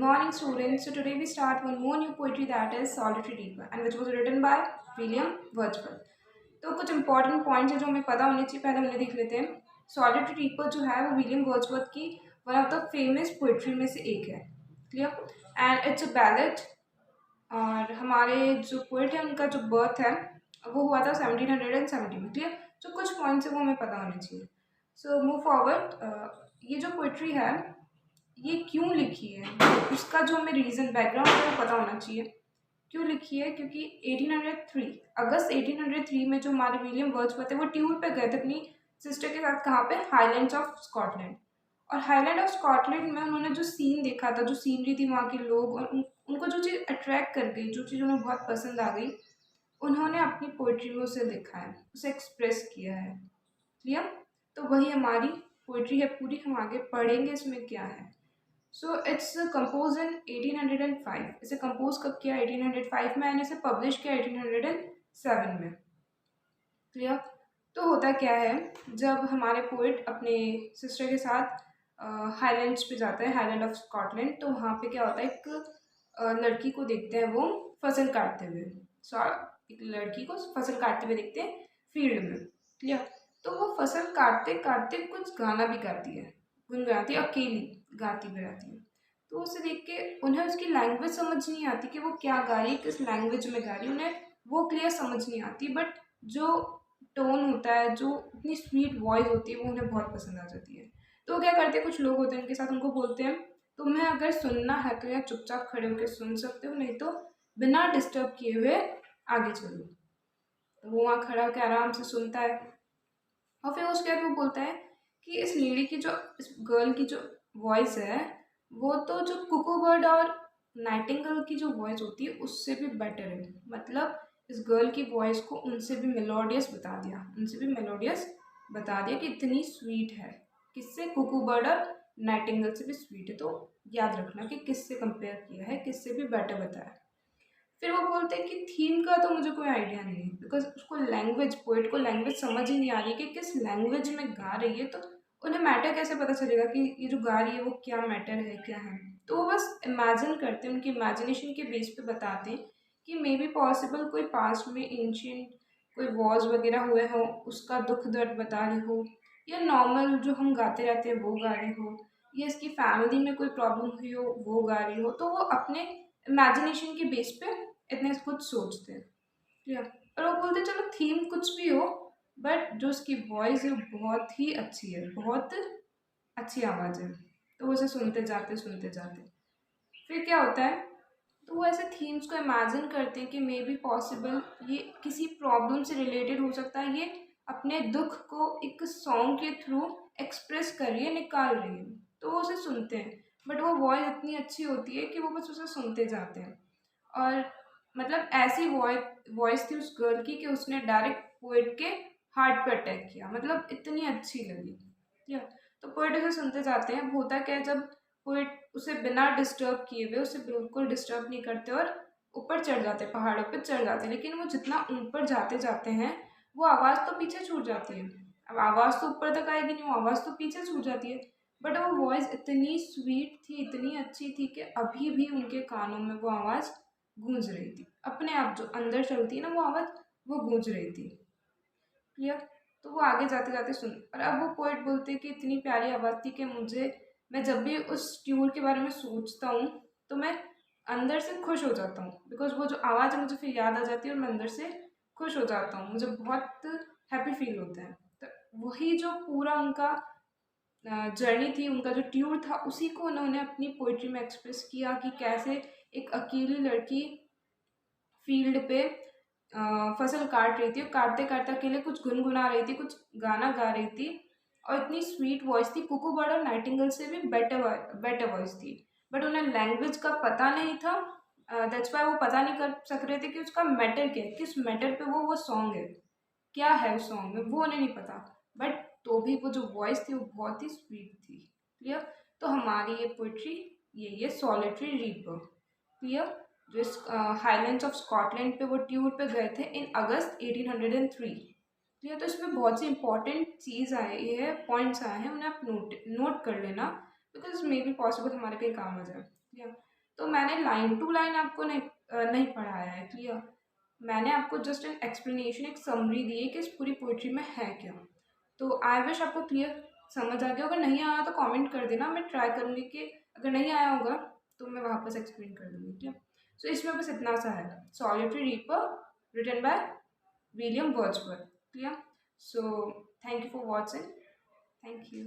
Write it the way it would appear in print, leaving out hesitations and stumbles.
Good morning, students. So today we start one more new poetry that is Solitary Reaper, and which was written by William Wordsworth. तो कुछ important points है जो हमें पता होने चाहिए, पहले उन्हें देख लेते हैं. सॉलिटरी रीपर जो है वो विलियम वर्ड्सवर्थ की one of the famous poetry में से एक है. Clear. And it's a ballad. और हमारे जो पोइट है उनका जो बर्थ है वो हुआ था 1770 में. क्लियर. जो कुछ पॉइंट्स है वो हमें पता होने चाहिए. So move forward. ये जो पोइट्री है ये क्यों लिखी है, उसका जो हमें रीज़न बैकग्राउंड है वो पता होना चाहिए. क्यों लिखी है? क्योंकि 1803 अगस्त 1803 में जो हमारे विलियम वर्ड्सवर्थ है वो टूर पे गए थे अपनी सिस्टर के साथ. कहाँ पे? Highlands of Scotland. और हाईलैंड ऑफ स्कॉटलैंड में उन्होंने जो सीन देखा था, जो सीनरी थी वहाँ के लोग, और उनको जो चीज़ अट्रैक्ट कर गई, जो चीज़ उन्हें बहुत पसंद आ गई, उन्होंने अपनी पोइट्री में उसे लिखा है, उसे एक्सप्रेस किया है. क्लियर. तो वही हमारी पोइट्री है पूरी. हम आगे पढ़ेंगे इसमें क्या है. सो इट्स कंपोज इन 1805. इसे कंपोज कब किया? 1805 में. एंड इसे पब्लिश किया 1807 में. क्लियर. तो होता क्या है, जब हमारे पोइट अपने सिस्टर के साथ हाईलैंड्स पे जाता है, हाईलैंड ऑफ स्कॉटलैंड, तो वहाँ पे क्या होता है, एक लड़की को देखते हैं वो फसल काटते हुए. एक लड़की को फसल काटते हुए देखते हैं फील्ड में. क्लियर. तो वो फसल काटते काटते कुछ गाना भी गाती है, गुनगुनाती है, अकेली गाती भी रहती है. तो उसे देख के उन्हें उसकी लैंग्वेज समझ नहीं आती कि वो क्या गा रही है, किस लैंग्वेज में गा रही है, उन्हें वो क्लियर समझ नहीं आती. बट जो टोन होता है, जो इतनी स्वीट वॉइस होती है, वो उन्हें बहुत पसंद आ जाती है. तो वो क्या करते हैं, कुछ लोग होते हैं उनके साथ, उनको बोलते हैं तुम्हें अगर सुनना है तो यहाँ चुपचाप खड़े होकर सुन सकते हो, नहीं तो बिना डिस्टर्ब किए हुए आगे चलो. तो वो वहाँ खड़ा होकर आराम से सुनता है. और फिर उसके बाद वो बोलता है कि इस लेडी की जो, इस गर्ल की जो वॉइस है, वो तो जो कुकू बर्ड और नाइटिंगेल की जो वॉइस होती है उससे भी बेटर है. मतलब इस गर्ल की वॉइस को उनसे भी मेलोडियस बता दिया, उनसे भी मेलोडियस बता दिया कि इतनी स्वीट है. किससे? कुकू बर्ड और नाइटिंगेल से भी स्वीट है. तो याद रखना कि किससे कंपेयर किया है, किससे भी बेटर बताया. फिर वो बोलते हैं कि थीम का तो मुझे कोई आइडिया नहीं है, बिकॉज उसको लैंग्वेज, पोइट को लैंग्वेज समझ ही नहीं आ रही कि किस लैंग्वेज में गा रही है. तो उन्हें मैटर कैसे पता चलेगा कि ये जो गा रही है वो क्या मैटर है, क्या है. तो वो बस इमेजिन करते हैं, उनकी इमेजिनेशन के बेस पे बताते हैं कि मे बी पॉसिबल कोई पास्ट में एंशियंट कोई वॉर्स वगैरह हुए हो, उसका दुख दर्द बता रही हो, या नॉर्मल जो हम गाते रहते हैं वो गा रही हो, या इसकी फैमिली में कोई प्रॉब्लम हुई हो वो गा रही हो. तो वो अपने इमेजिनेशन के बेस पे इतने कुछ सोचते हैं. ठीक है. और वो बोलते हैं चलो थीम कुछ भी हो, बट जो उसकी वॉइस है वो बहुत ही अच्छी है, बहुत अच्छी आवाज़ है. तो वो उसे सुनते जाते. फिर क्या होता है, तो वो ऐसे थीम्स को इमेजिन करते हैं कि मे बी पॉसिबल ये किसी प्रॉब्लम से रिलेटेड हो सकता है, ये अपने दुख को एक सॉन्ग के थ्रू एक्सप्रेस कर रही है, निकाल रही है. तो वो उसे सुनते हैं. बट वो वॉइस इतनी अच्छी होती है कि वो बस उसे सुनते जाते हैं. और मतलब ऐसी वॉइस थी उस गर्ल की कि उसने डायरेक्ट पोएट के हार्ट पे अटैक किया. मतलब इतनी अच्छी लगी. ठीक है. तो पोएट उसे सुनते जाते हैं. होता क्या है, जब पोएट उसे बिना डिस्टर्ब किए हुए, उसे बिल्कुल डिस्टर्ब नहीं करते और ऊपर चढ़ जाते हैं, पहाड़ों पे चढ़ जाते हैं. लेकिन वो जितना ऊपर जाते जाते हैं वो आवाज़ तो पीछे छूट जाती है. अब आवाज़ तो ऊपर तक आएगी नहीं, वो आवाज़ तो पीछे छूट जाती है. बट वो वॉइस इतनी स्वीट थी, इतनी अच्छी थी कि अभी भी उनके कानों में वो आवाज़ गूंज रही थी. अपने आप जो अंदर चलती है ना वो आवाज़, वो गूंज रही थी. क्लियर. तो वो आगे जाते जाते सुन. और अब वो पोएट बोलते हैं कि इतनी प्यारी आवाज़ थी कि मैं जब भी उस ट्यून के बारे में सोचता हूँ तो मैं अंदर से खुश हो जाता हूँ. बिकॉज वो जो आवाज़ है मुझे फिर याद आ जाती है और मैं अंदर से खुश हो जाता हूँ, मुझे बहुत हैप्पी फील होता है. तो वही जो पूरा उनका जर्नी थी, उनका जो ट्यूर था, उसी को उन्होंने अपनी पोइट्री में एक्सप्रेस किया कि कैसे एक अकेली लड़की फील्ड पे फसल काट रही थी, और काटते काटते अकेले कुछ गुनगुना रही थी, कुछ गाना गा रही थी. और इतनी स्वीट वॉइस थी, कुकू बर्ड और नाइटिंगेल से भी बेटर वॉइस थी. बट उन्हें लैंग्वेज का पता नहीं था. दैट्स वाई वो पता नहीं कर सक रहे थे कि उसका मैटर क्या है, किस मैटर पे वो सॉन्ग है, क्या है उस सॉन्ग में, वो उन्हें नहीं पता. बट तो भी वो जो वॉइस थी वो बहुत ही स्वीट थी. क्लियर. तो हमारी ये पोइट्री ये सॉलिटरी रीपर. क्लियर. जो हाईलैंड्स ऑफ स्कॉटलैंड पे वो टूर पे गए थे इन अगस्त 1803. ठीक है. तो इसमें बहुत सी इंपॉर्टेंट चीज़ आए है, पॉइंट्स आए हैं, उन्हें आप नोट कर लेना, बिकॉज मे बी पॉसिबल हमारे कहीं काम आ जाए. ठीक है. तो मैंने लाइन टू लाइन आपको नहीं पढ़ाया है, क्लियर। मैंने आपको जस्ट एन एक्सप्लेनेशन, एक समरी दी है कि इस पूरी पोइट्री में है क्या। तो आई विश आपको क्लियर समझ आ गया। अगर नहीं आया तो कमेंट कर देना, मैं ट्राई करूँगी कि अगर नहीं आया होगा तो मैं वापस एक्सप्लेन कर दूँगी, ठीक है। सो इसमें बस इतना सा है, solitary reaper written by William Wordsworth, clear. So thank you for watching, thank you.